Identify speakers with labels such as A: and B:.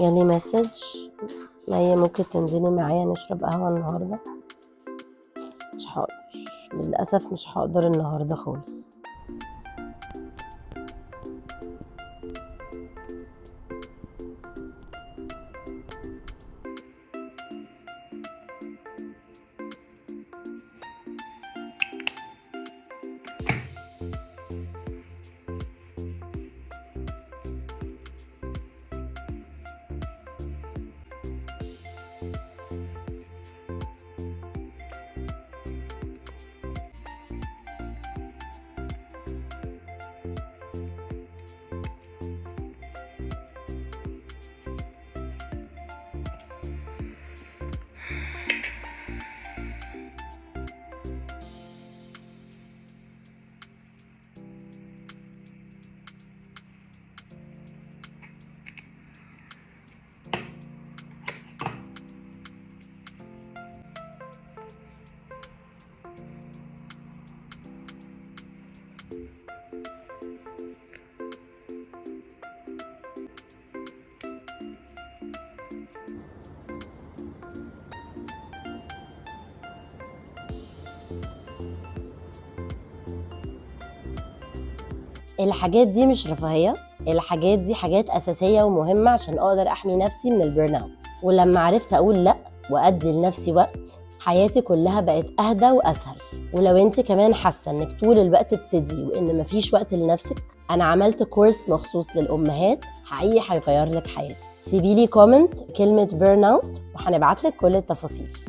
A: جالي مسج: مي ممكن تنزلي معايا نشرب قهوة النهاردة؟ مش هقدر، للأسف مش هقدر النهاردة خالص. الحاجات دي مش رفاهية، الحاجات دي حاجات أساسية ومهمة عشان أقدر أحمي نفسي من البيرن اوت. ولما عرفت أقول لأ وأدي لنفسي وقت، حياتي كلها بقت أهدى وأسهل. ولو انت كمان حاسة انك طول الوقت بتدي وان مفيش وقت لنفسك، أنا عملت كورس مخصوص للأمهات حقيقي هيغير لك حياتك. سيبيلي كومنت كلمة بيرن اوت وهنبعتلك كل التفاصيل.